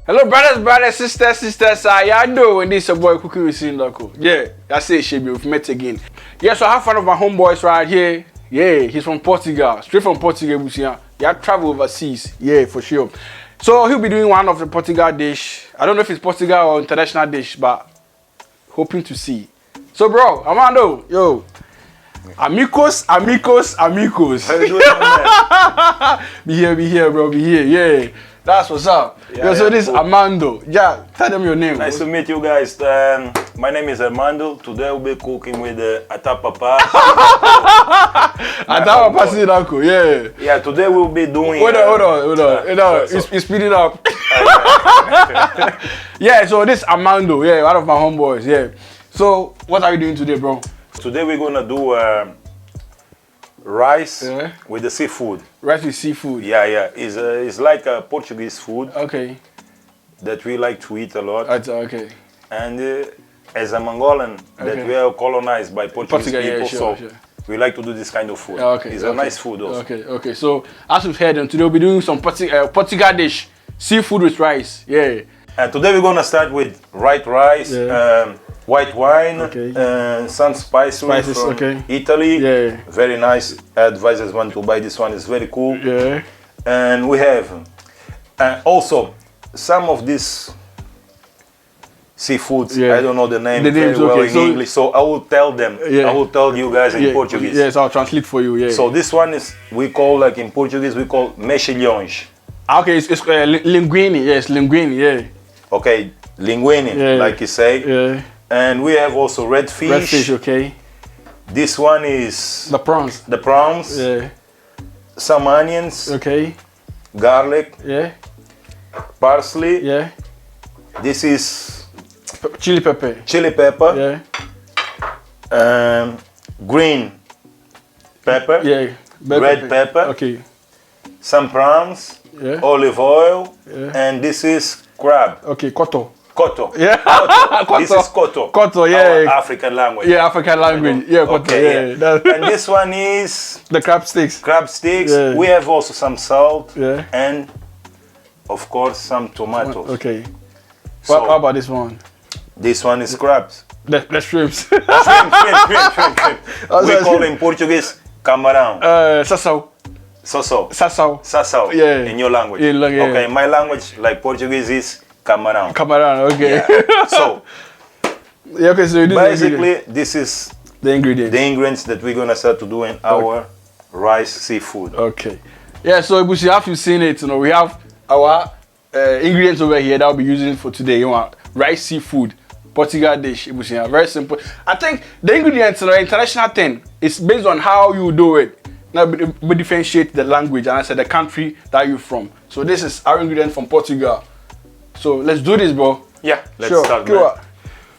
Hello, brothers, sisters. How y'all doing? This is your boy Cookie with Sindako. Yeah, that's it, Shebi. We've met again. Yeah, so I have one of my homeboys right here. Yeah, he's from Portugal, straight from Portugal. Yeah, travel overseas. Yeah, for sure. So he'll be doing one of the Portugal dish. I don't know if it's Portugal or international dish, but hoping to see. So, bro, Armando, yo. Amigos. How you doing, man? Be here, bro. Be here. Yeah, that's what's up. Yeah, so this is Armando. Yeah, tell them your name. Nice to meet you guys. My name is Armando. Today we'll be cooking with atapapa. Atapapa Sinako, yeah. Yeah, today we'll be doing. Hold on. It's speeding up. Yeah, so this is Armando. Yeah, one of my homeboys. Yeah. So what are you doing today, bro? Today we're gonna do rice with the seafood. Rice with seafood. Yeah. It's like a Portuguese food. Okay. That we like to eat a lot. Okay. And as a Mongolan, that we are colonized by Portuguese people, yeah, sure. We like to do this kind of food. Okay. It's a nice food also. Okay. So as we've heard, today we'll be doing some Portugal dish, seafood with rice. Yeah. And today we're gonna start with white rice. White wine, some spices from Italy. Yeah. Very nice. I advise everyone to buy this one. It's very cool. Yeah. And we have also some of these seafoods. Yeah. I don't know the name very well in English, so I will tell them. Yeah. I will tell you guys in Portuguese. Yes, I'll translate for you. Yeah. So this one is we call, like in Portuguese we call mexilhões. Okay, it's linguine. Yes, linguine. Yeah. Okay, linguine, like you say. Yeah. And we have also red fish. Red fish, okay. This one is the prawns. The prawns. Yeah. Some onions. Okay. Garlic. Yeah. Parsley. Yeah. This is chili pepper. Chili pepper. Yeah. Green pepper. Yeah. Red pepper. Okay. Some prawns. Yeah. Olive oil. Yeah. And this is crab. Okay, koto. Koto. Yeah. Koto. This is koto. Koto, yeah. Our African language. Yeah, African language. Yeah, koto. Okay, yeah. And this one is the crabsticks. Crabsticks. Yeah. We have also some salt. Yeah. And of course some tomatoes. Okay. So, how about this one? This one is crabs. The shrimps. Shrimp. We call in Portuguese camarão. Sassau. Sassau. Yeah. In your language. Yeah. Okay, my language, like Portuguese, is camarão. Okay. Yeah. So, okay, so basically, this is the ingredients that we're gonna start to do in our rice seafood. Okay. Yeah, so Ibushi, after you've seen it, we have our ingredients over here that we'll be using for today. You want rice seafood, Portugal dish, Ibushi. Very simple. I think the ingredients are international thing. It's based on how you do it. Now we differentiate the language and I said the country that you're from. So this is our ingredient from Portugal. So let's do this, bro. Yeah, let's start, man.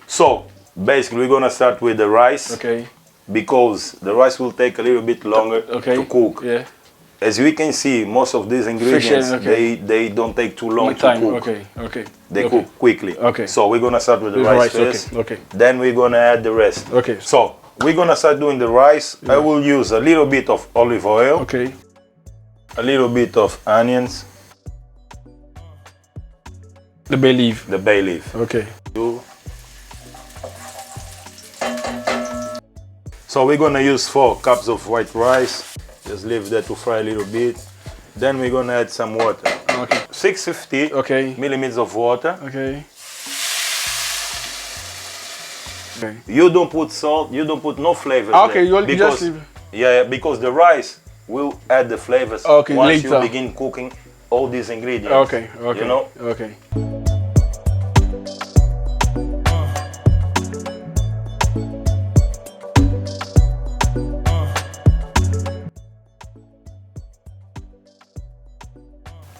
So basically we're gonna start with the rice. Okay. Because the rice will take a little bit longer to cook. Yeah. As we can see, most of these ingredients they don't take too long to cook. Okay. They cook quickly. Okay. So we're gonna start with the rice first. Okay. Then we're gonna add the rest. Okay. So we're gonna start doing the rice. I will use a little bit of olive oil. Okay. A little bit of onions. The bay leaf. The bay leaf. Okay. So we're gonna use 4 cups of white rice. Just leave that to fry a little bit. Then we're gonna add some water. Okay. 650 millimeters of water. Okay. You don't put salt. You don't put no flavors. Okay, you just leave. Yeah, because the rice will add the flavors once you begin cooking all these ingredients. Okay. You know? Okay.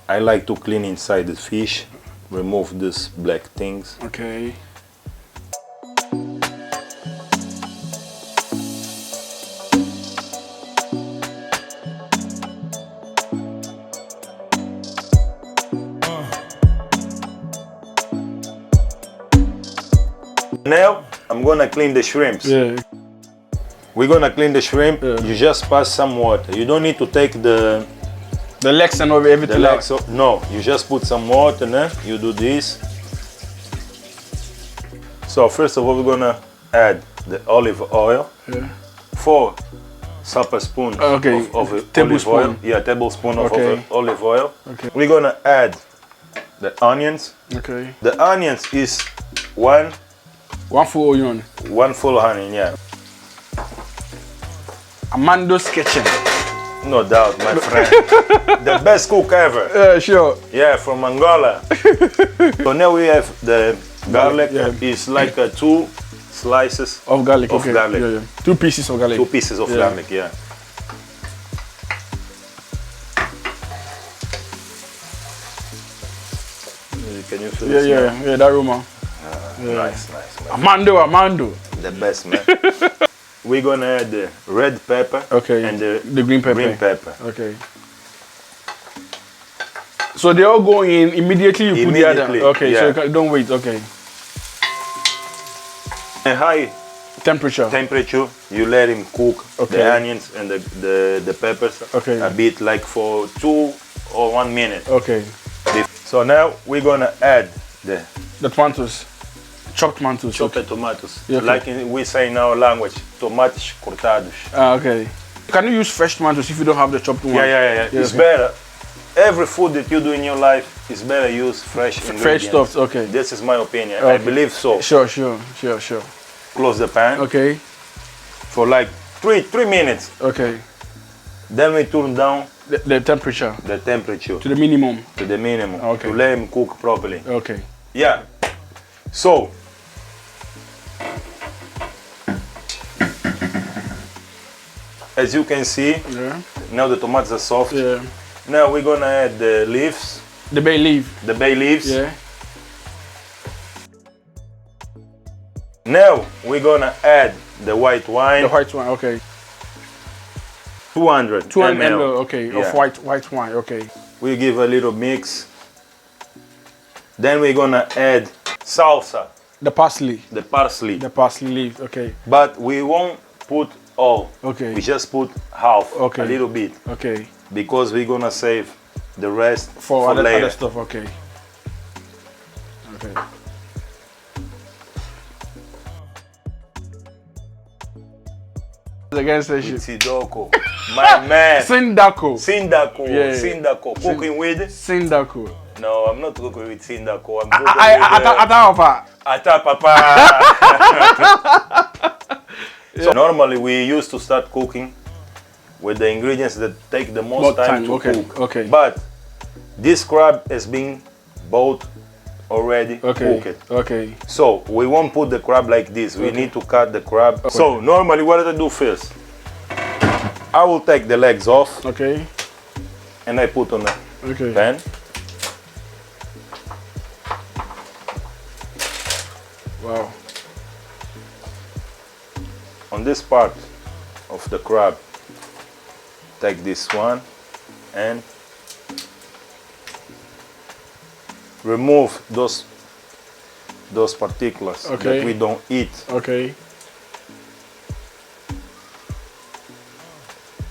I like to clean inside the fish, remove these black things. Okay. Now I'm gonna clean the shrimps. Yeah. We're gonna clean the shrimp. You just pass some water. You don't need to take the The legs and everything. The legs, no, you just put some water, né? You do this. So first of all, we're gonna add the olive oil. Yeah. 4 supper spoons of olive oil. Yeah, tablespoon of olive oil. Okay. We're gonna add the onions. Okay. The onions is one full onion. 1 full onion, yeah. Amando's kitchen. No doubt, my friend. The best cook ever. Yeah, sure. Yeah, from Angola. So now we have the garlic. Yeah. It's like 2 slices of garlic. Garlic. Yeah, yeah. 2 pieces of garlic. 2 pieces of garlic, yeah. Can you feel it? Yeah, that aroma. Nice. Amando. The best, man. We're gonna add the red pepper and the green pepper. Okay. So they all go in immediately. You put the other. Okay, yeah. So you don't wait. Okay. A high temperature. You let him cook the onions and the peppers a bit, like for 2 or 1 minute. Okay. So now we're gonna add the tomatoes. Chopped tomatoes. Chopped tomatoes. Yeah, like we say in our language, tomates cortados. Okay. Can you use fresh tomatoes if you don't have the chopped ones? Yeah. It's better. Every food that you do in your life is better use fresh ingredients. Fresh stuff, okay. This is my opinion. I believe so. Sure. Close the pan. Okay. For like 3 minutes. Okay. Then we turn down the temperature. The temperature. To the minimum. Okay. To let him cook properly. Okay. Yeah. So as you can see, now the tomatoes are soft. Yeah. Now we're gonna add the leaves. The bay leaf. The bay leaves. Yeah. Now we're gonna add the white wine. The white wine, okay. 200 ml, okay, of white wine, okay. We give a little mix. Then we're gonna add salsa. The parsley. The parsley. The parsley leaf, okay. But we won't put all. Okay. We just put half, a little bit. Okay. Because we're gonna save the rest for other stuff, okay. Okay. Against the shit. Sidoko. My man. Sindako. Yeah. Sindako. Cooking with? Sindako. No, I'm not cooking with Sindako. I'm cooking with Atapapa. So normally we used to start cooking with the ingredients that take the most time to cook. Okay. But this crab has been bought already cooked. Okay. So we won't put the crab like this. We need to cut the crab. Okay. So normally what do I do first? I will take the legs off. Okay. And I put on the pan. Wow. On this part of the crab, take this one and remove those particulars that we don't eat. Okay.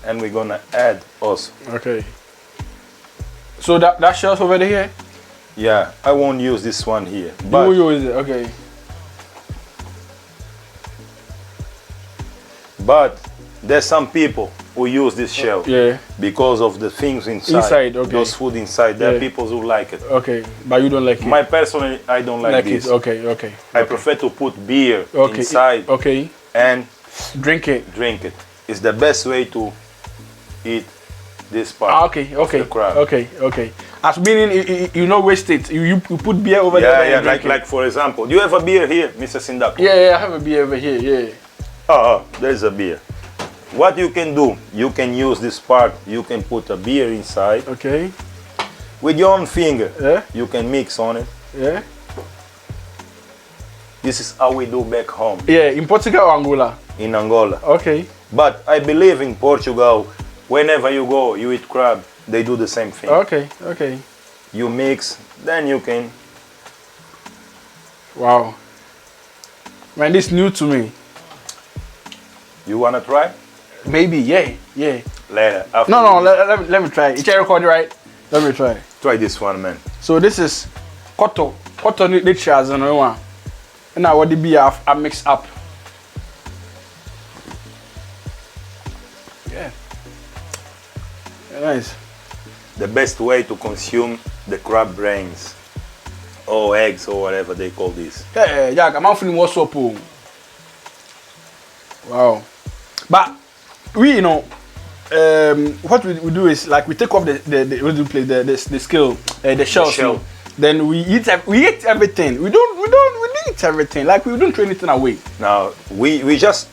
And we're gonna add also. Okay. So that shells over here? Yeah, I won't use this one here. But you will use it, okay. But there's some people who use this shell because of the things inside. Those food inside. There are people who like it. Okay, but you don't like it. My personally, I don't like this. Okay. I prefer to put beer inside. And drink it. It's the best way to eat this part. Of the crab. Okay. As meaning you not waste it. You put beer over there. Yeah. Like for example, do you have a beer here, Mr. Sindako? Yeah, I have a beer over here. Yeah. Oh, there's a beer. What you can do, you can use this part, you can put a beer inside. Okay. With your own finger, you can mix on it. Yeah. This is how we do back home. Yeah, in Portugal or Angola? In Angola. Okay. But I believe in Portugal, whenever you go, you eat crab, they do the same thing. Okay. You mix, then you can. Wow. Man, this is new to me. You wanna try? Maybe, yeah. Later. After No, let me try. Is it recording right? Let me try. Try this one, man. So this is cotton. Cotton the chairs and one. And now what the beer I mix up. Yeah. Nice. The best way to consume the crab brains or eggs or whatever they call this. Yeah, I'm out feeling what's up. Wow. But we, you know, what we do is like we take off the scale, the shell. Then we eat everything. We eat everything. Like we don't throw anything away. Now we just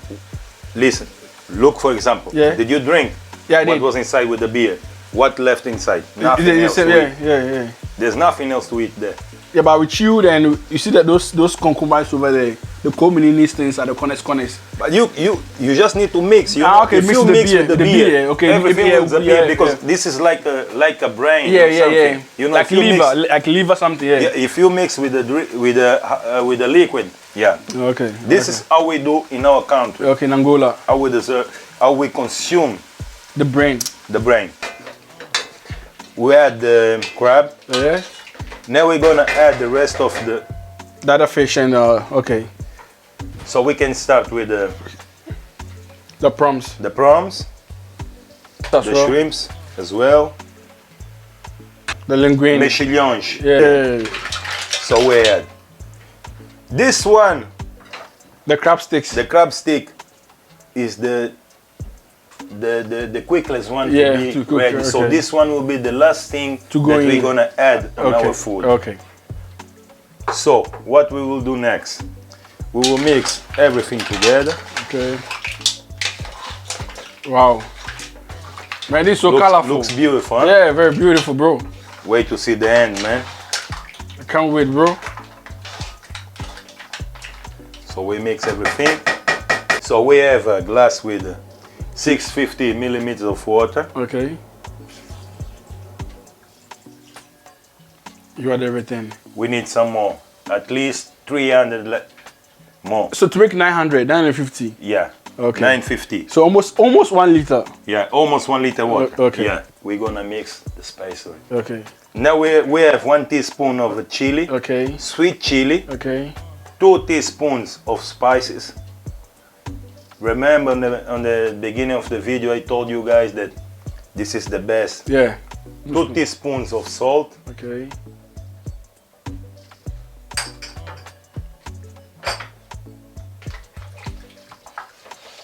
listen. Look, for example. Yeah. Did you drink? Yeah, I did. What was inside with the beer? What left inside? Nothing else. Yeah. There's nothing else to eat there. Yeah, but we chewed and you see that those concubines over there, the coming these things are the corners. But you just need to mix. Okay, if you mix with the beer, okay, everything will disappear because this is like a brain. Yeah. You know, like liver, something. Yeah. If you mix with the liquid, yeah. Okay. This is how we do in our country. Okay, in Angola. How we consume the brain. The brain. We add the crab. Yeah. Now we're gonna add the rest of the other fish and okay. So we can start with the prawns. The prawns. The shrimps as well. The linguine. Mexilhões. Yeah. So we add this one. The crabsticks. The crab stick is the quickest one to be cook, ready. okay. So this one will be the last thing that we're gonna add on our food. Okay. So what we will do next? We will mix everything together. Okay. Wow. Man, this is so colorful. Looks beautiful, huh? Yeah, very beautiful, bro. Wait to see the end, man. I can't wait, bro. So we mix everything. So we have a glass with 650 milliliters of water. Okay. You add everything. We need some more, at least 300 more. So to make 950. Yeah. Okay. 950. So almost 1 liter. Yeah, almost 1 liter water. Okay. Yeah. We're gonna mix the spices. Okay. Now we have 1 teaspoon of chili. Okay. Sweet chili. Okay. 2 teaspoons of spices. Remember on the beginning of the video I told you guys that this is the best. Yeah. 2 teaspoons of salt. Okay.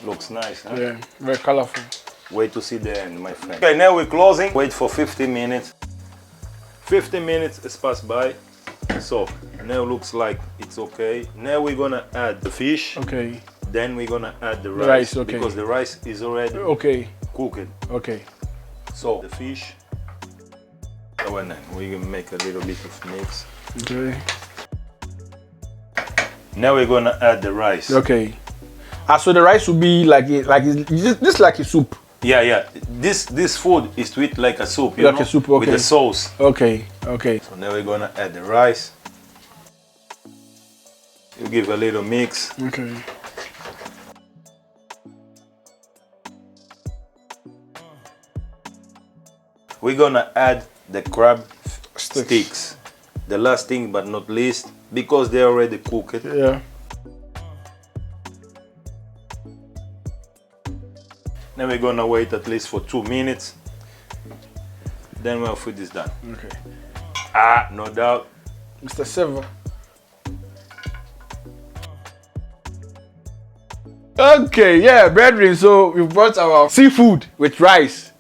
Looks nice, huh? Yeah, very colorful. Wait to see the end, my friend. Okay, now we're closing. Wait for 15 minutes. 15 minutes has passed by. So now looks like it's okay. Now we're gonna add the fish. Okay. Then we're gonna add the rice. Okay. Because the rice is already cooked. Okay. So the fish. Oh, and then we're gonna make a little bit of mix. Okay. Now we're gonna add the rice. Okay. So the rice will be just like a soup. Yeah. This food is to eat like a soup. Like a soup, okay. With the sauce. Okay. So now we're gonna add the rice. You give a little mix. Okay. We're gonna add the crab sticks. The last thing but not least, because they're already cooked. Yeah. Now we're gonna wait at least for 2 minutes. Then our food is done. Okay. No doubt. Mr. Silver. Okay, yeah, brethren. So we brought our seafood with rice.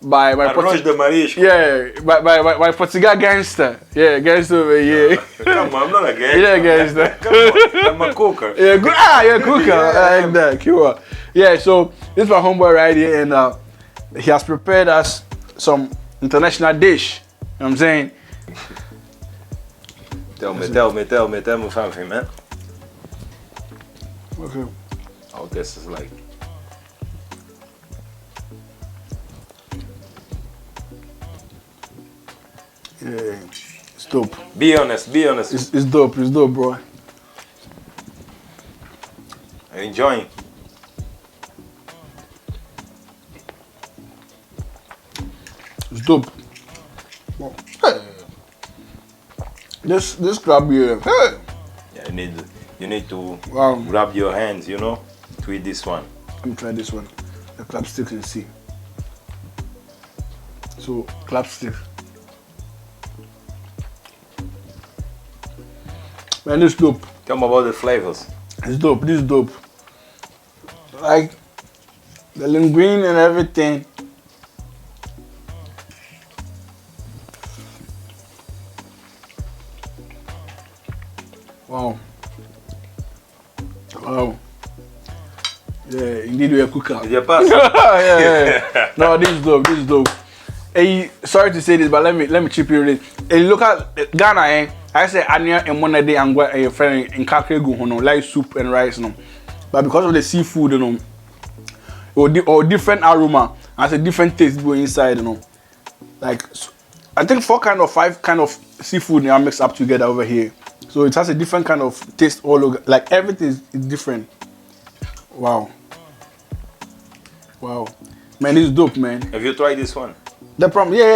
By Arroz de marisco. Yeah, by Portuguese gangster. Yeah, gangster over here. Come on, I'm not a gangster. Yeah, gangster. Come on, I'm a cooker. Yeah, good. You're a cooker. And cool. Yeah, so this is my homeboy right here, and he has prepared us some international dish. You know what I'm saying? Tell me something, man. Okay. Oh, this is like. Yeah, it's dope. Be honest. It's dope, bro. Are you enjoying? It's dope. Well, hey. This crab here. Hey. Yeah, you need to grab your hands, you know, to eat this one. Let me try this one. The crabsticks and see. So crabsticks. Man, this is dope. Tell me about the flavors. It's dope. This is dope. Like the linguine and everything. Wow. Wow. Yeah, indeed you're a cooker. Did you pass? yeah. No, this is dope. This is dope. Hey, sorry to say this, but let me chip you in. Hey, look at Ghana, I say anya and one day and what a friend in kakregu hono, like soup and rice no. But because of the seafood, you know, or different aroma, has a different taste go inside, you know. Like I think 5 kind of seafood are mixed up together over here. So it has a different kind of taste all over. Like everything is different. Wow. Wow. Man, this is dope, man. Have you tried this one? The problem, I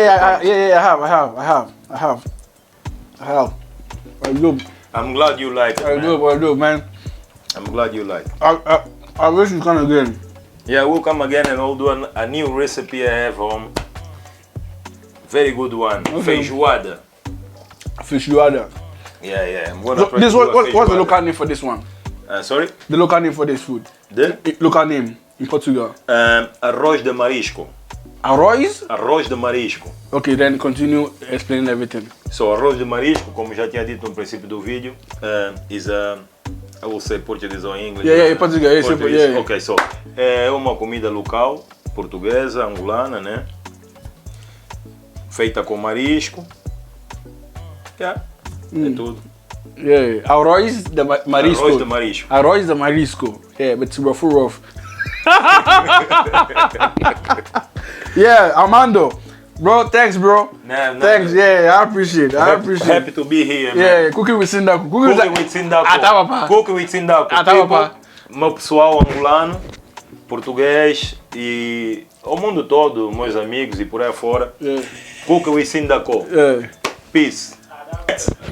have. I'm glad you like it, man. I do, man. I'm glad you like it. I wish you come again. Yeah, we'll come again and we'll do a new recipe I have home. Very good one. Okay. Feijoada. Feijoada. Yeah. I'm So this what's the local name for this one? Sorry? The local name for this food. The? Local name in Portugal. Arroz de marisco. Arroz? Arroz de marisco. Okay, then continue explaining everything. So arroz de marisco, como já tinha dito no princípio do vídeo, is a, I will say Portuguese or English. Yeah, Portuguese. Yeah. Okay, so é uma comida local, portuguesa, angolana, né? Feita com marisco. Yeah, é tudo. Yeah, arroz de marisco. Arroz de marisco. Arroz de marisco. Yeah, but it's rough. Yeah, Armando. Bro, thanks, bro. Thanks, yeah, I appreciate it. Happy to be here, man. Yeah, cooking with Sindaku. Cooking with Sindaku. Atawapa. Cooking with Sindaku. Atawapa. Meu pessoal angolano, português e o mundo todo, meus amigos e por aí fora. Yeah. Cooking with Sindaku. Yeah. Peace.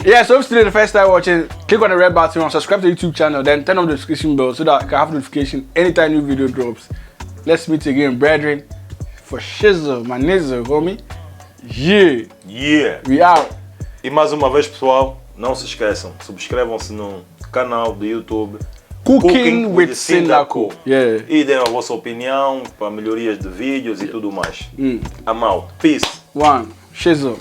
Yeah, so if today the first time watching, click on the red button, subscribe to the YouTube channel, then turn on the notification bell so that you can have notification anytime new video drops. Let's meet again, brethren. For shizzle, my nizzle, homie. Yeah. We out. E mais uma vez, pessoal, não se esqueçam, subscrevam-se no canal do YouTube Cooking with Sindaku. Yeah. E deem a vossa opinião para melhorias de vídeos e tudo mais. I'm out. Peace. One. Shizzle.